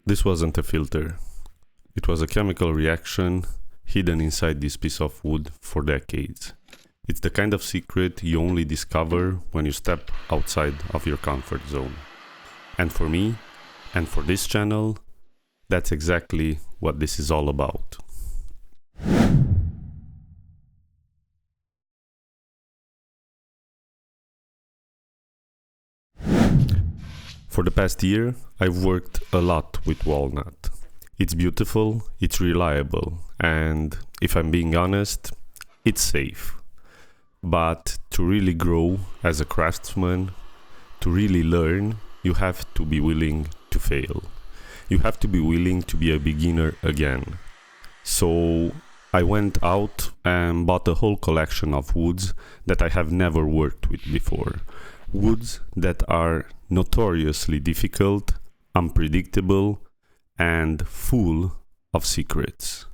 This wasn't a filter. It was a chemical reaction hidden inside this piece of wood for decades. It's the kind of secret you only discover when you step outside of your comfort zone. And for me, and for this channel, that's exactly what this is all about. For the past year, I've worked a lot with walnut. It's beautiful, it's reliable, and if I'm being honest, it's safe. But to really grow as a craftsman, to really learn, you have to be willing to fail. You have to be willing to be a beginner again. So I went out and bought a whole collection of woods that I have never worked with before. Woods that are notoriously difficult, unpredictable, and full of secrets.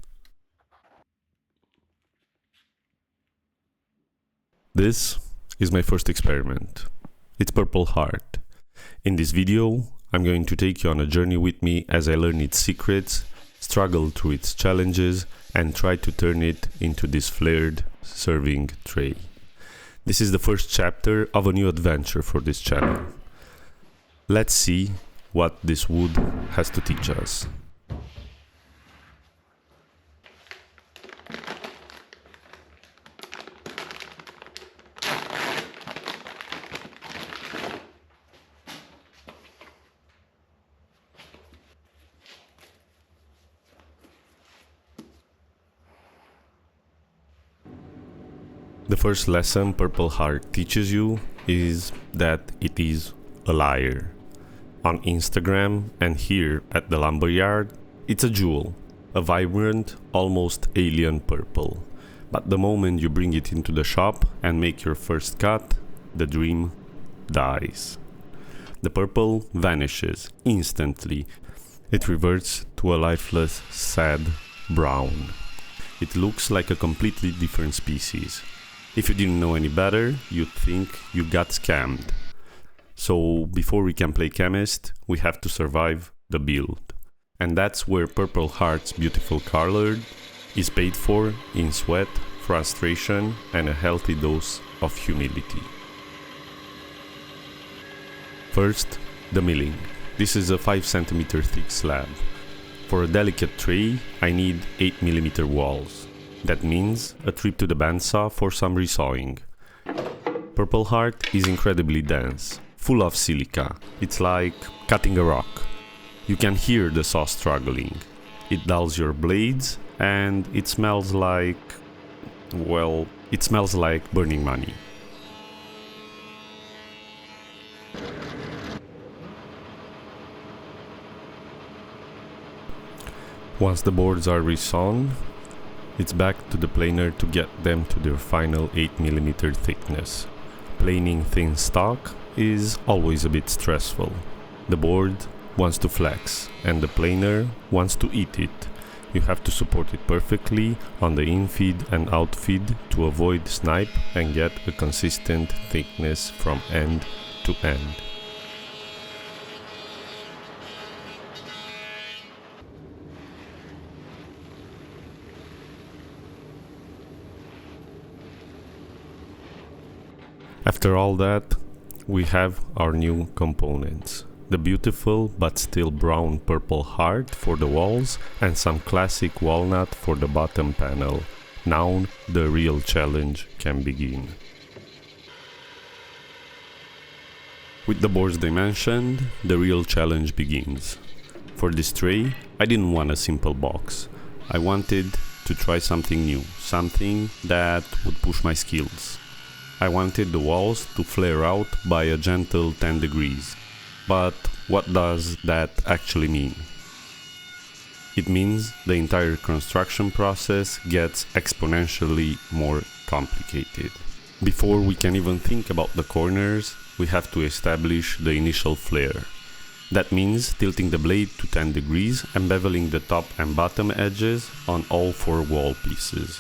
This is my first experiment. It's Purple Heart. In this video, I'm going to take you on a journey with me as I learn its secrets, struggle through its challenges, and try to turn it into this flared serving tray. This is the first chapter of a new adventure for this channel. Let's see what this wood has to teach us. The first lesson Purple Heart teaches you is that it is a liar. On Instagram and here at the lumberyard, it's a jewel, a vibrant, almost alien purple. But the moment you bring it into the shop and make your first cut, the dream dies. The purple vanishes instantly. It reverts to a lifeless, sad brown. It looks like a completely different species. If you didn't know any better, you'd think you got scammed. So before we can play chemist, we have to survive the build. And that's where Purple Heart's beautiful color is paid for in sweat, frustration, and a healthy dose of humility. First, the milling. This is a 5 cm thick slab. For a delicate tray, I need 8 mm walls. That means a trip to the bandsaw for some resawing. Purple Heart is incredibly dense, full of silica. It's like cutting a rock. You can hear the saw struggling. It dulls your blades and it smells like... well, it smells like burning money. Once the boards are resawn, it's back to the planer to get them to their final 8 mm thickness. Planing thin stock is always a bit stressful. The board wants to flex and the planer wants to eat it. You have to support it perfectly on the infeed and outfeed to avoid snipe and get a consistent thickness from end to end. After all that, we have our new components. The beautiful but still brown Purple Heart for the walls and some classic walnut for the bottom panel. Now the real challenge can begin. With the boards dimensioned, the real challenge begins. For this tray, I didn't want a simple box. I wanted to try something new, something that would push my skills. I wanted the walls to flare out by a gentle 10 degrees. But what does that actually mean? It means the entire construction process gets exponentially more complicated. Before we can even think about the corners, we have to establish the initial flare. That means tilting the blade to 10 degrees and beveling the top and bottom edges on all 4 wall pieces.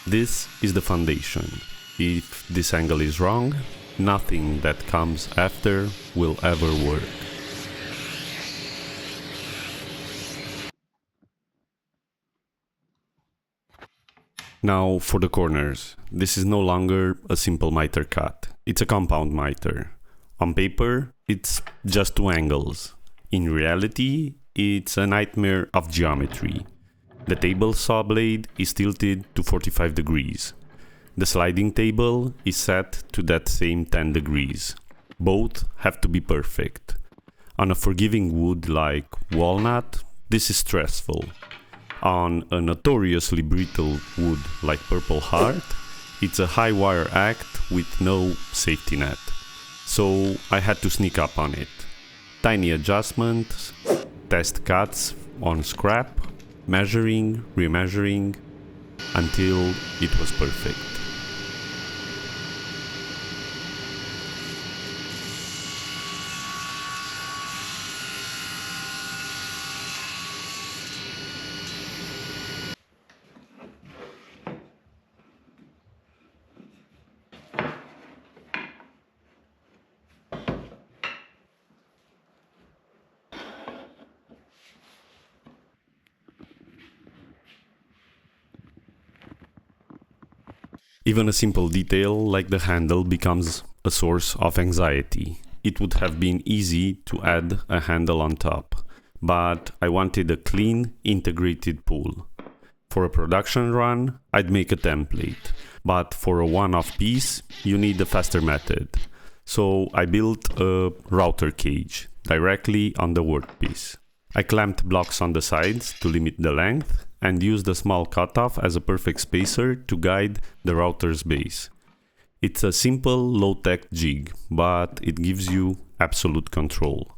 This is the foundation. If this angle is wrong, nothing that comes after will ever work. Now for the corners. This is no longer a simple miter cut. It's a compound miter. On paper, it's just two angles. In reality, it's a nightmare of geometry. The table saw blade is tilted to 45 degrees. The sliding table is set to that same 10 degrees. Both have to be perfect. On a forgiving wood like walnut, this is stressful. On a notoriously brittle wood like Purple Heart, it's a high wire act with no safety net. So I had to sneak up on it. Tiny adjustments, test cuts on scrap, measuring, remeasuring, until it was perfect. Even a simple detail like the handle becomes a source of anxiety. It would have been easy to add a handle on top, but I wanted a clean, integrated pull. For a production run, I'd make a template, but for a one-off piece, you need a faster method. So I built a router cage directly on the workpiece. I clamped blocks on the sides to limit the length and used a small cutoff as a perfect spacer to guide the router's base. It's a simple, low-tech jig, but it gives you absolute control.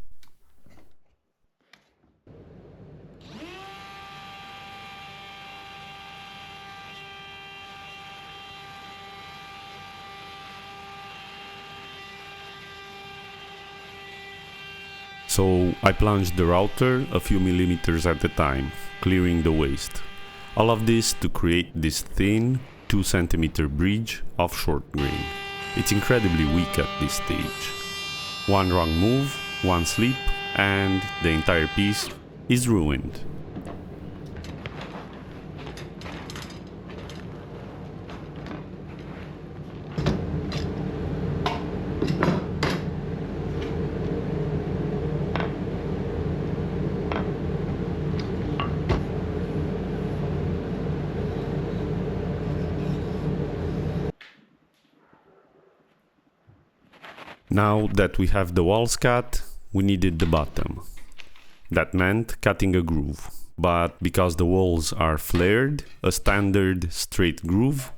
So I plunged the router a few millimeters at a time, clearing the waste. All of this to create this thin 2 cm bridge of short grain. It's incredibly weak at this stage. One wrong move, one slip, and the entire piece is ruined. Now that we have the walls cut, we needed the bottom. That meant cutting a groove, but because the walls are flared, a standard straight groove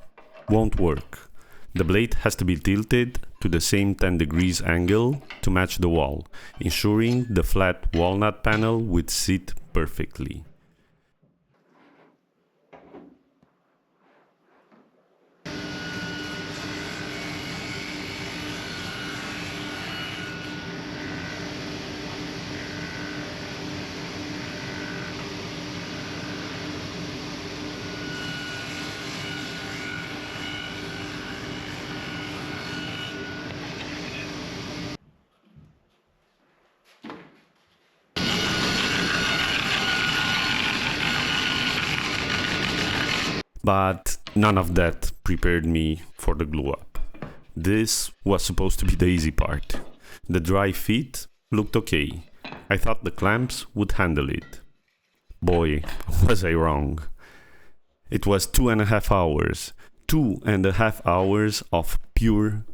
won't work. The blade has to be tilted to the same 10 degrees angle to match the wall, ensuring the flat walnut panel would sit perfectly. But none of that prepared me for the glue up. This was supposed to be the easy part. The dry fit looked okay. I thought the clamps would handle it. Boy, was I wrong. It was 2.5 hours. 2.5 hours of pure,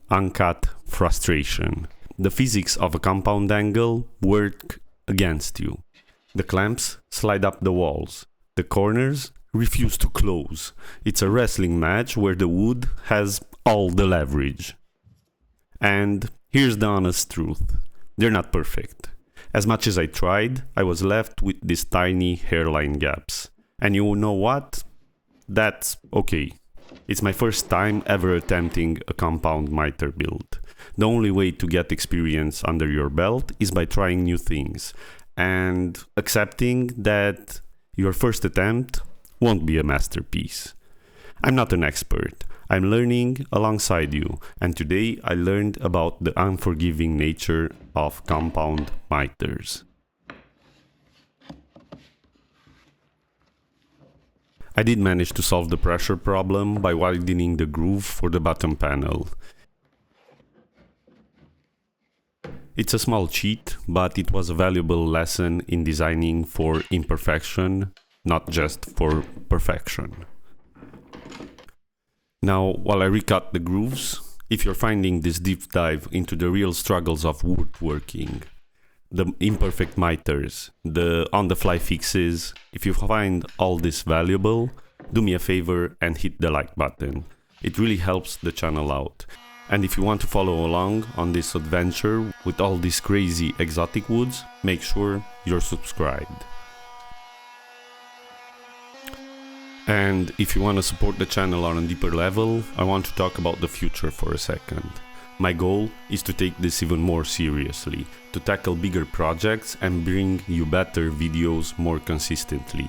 uncut frustration. The physics of a compound angle work against you. The clamps slide up the walls. The corners refuse to close. It's a wrestling match where the wood has all the leverage. And here's the honest truth. They're not perfect. As much as I tried, I was left with these tiny hairline gaps. And you know what? That's okay. It's my first time ever attempting a compound miter build. The only way to get experience under your belt is by trying new things and accepting that your first attempt won't be a masterpiece. I'm not an expert. I'm learning alongside you, and today I learned about the unforgiving nature of compound miters. I did manage to solve the pressure problem by widening the groove for the bottom panel. It's a small cheat, but it was a valuable lesson in designing for imperfection, not just for perfection. Now, while I recut the grooves, if you're finding this deep dive into the real struggles of woodworking, the imperfect miters, the on-the-fly fixes, if you find all this valuable, do me a favor and hit the like button. It really helps the channel out. And if you want to follow along on this adventure with all these crazy exotic woods, make sure you're subscribed. And if you want to support the channel on a deeper level, I want to talk about the future for a second. My goal is to take this even more seriously, to tackle bigger projects and bring you better videos more consistently.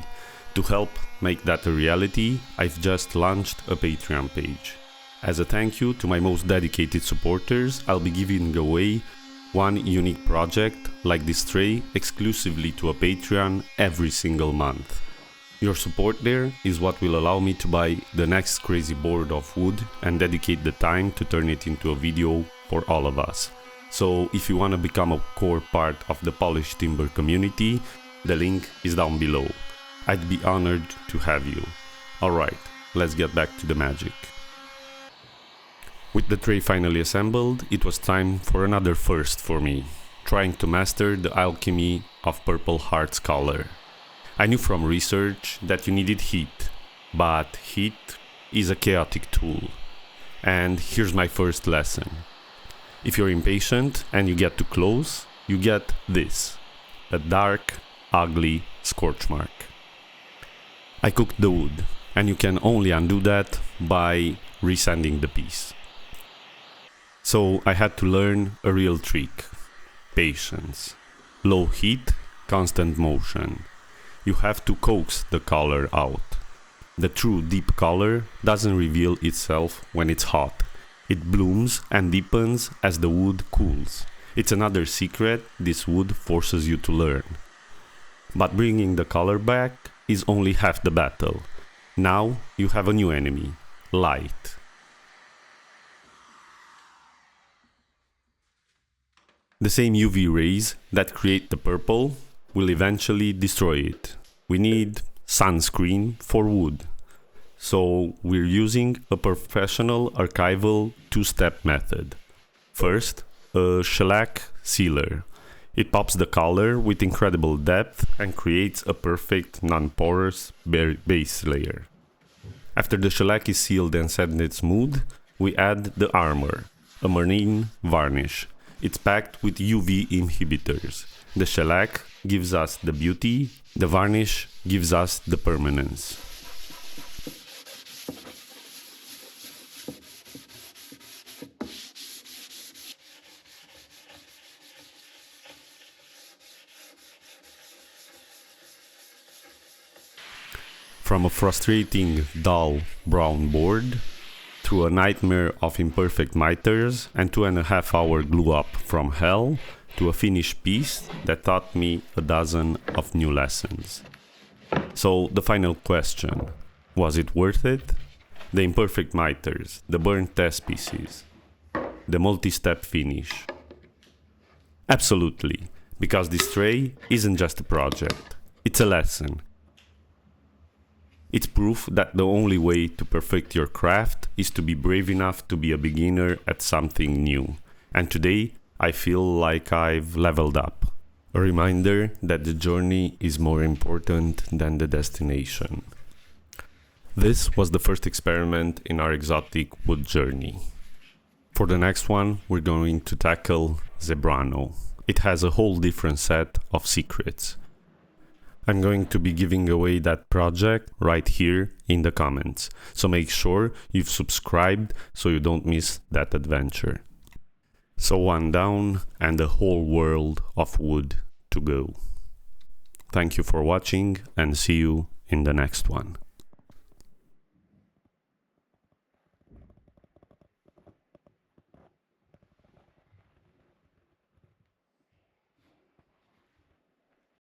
To help make that a reality, I've just launched a Patreon page. As a thank you to my most dedicated supporters, I'll be giving away one unique project like this tray exclusively to a Patreon every single month. Your support there is what will allow me to buy the next crazy board of wood and dedicate the time to turn it into a video for all of us. So if you want to become a core part of the polished timber community, the link is down below. I'd be honored to have you. Alright, let's get back to the magic. With the tray finally assembled, it was time for another first for me, trying to master the alchemy of Purple Heart's color. I knew from research that you needed heat, but heat is a chaotic tool. And here's my first lesson. If you're impatient and you get too close, you get this, a dark, ugly scorch mark. I cooked the wood, and you can only undo that by resanding the piece. So I had to learn a real trick. Patience. Low heat, constant motion. You have to coax the color out. The true deep color doesn't reveal itself when it's hot. It blooms and deepens as the wood cools. It's another secret this wood forces you to learn. But bringing the color back is only half the battle. Now you have a new enemy, light. The same UV rays that create the purple will eventually destroy it. We need sunscreen for wood. So we're using a professional archival two-step method. First, a shellac sealer. It pops the color with incredible depth and creates a perfect non-porous base layer. After the shellac is sealed and sanded smooth, we add the armor, a marine varnish. It's packed with UV inhibitors. The shellac gives us the beauty, the varnish gives us the permanence. From a frustrating, dull brown board, through a nightmare of imperfect miters and 2.5-hour glue up from hell, to a finished piece that taught me a dozen of new lessons. So the final question, was it worth it? The imperfect miters, the burnt test pieces, the multi-step finish. Absolutely, because this tray isn't just a project, it's a lesson. It's proof that the only way to perfect your craft is to be brave enough to be a beginner at something new. And today, I feel like I've leveled up. A reminder that the journey is more important than the destination. This was the first experiment in our exotic wood journey. For the next one, we're going to tackle Zebrano. It has a whole different set of secrets. I'm going to be giving away that project right here in the comments, so make sure you've subscribed so you don't miss that adventure. So one down and a whole world of wood to go. Thank you for watching and see you in the next one.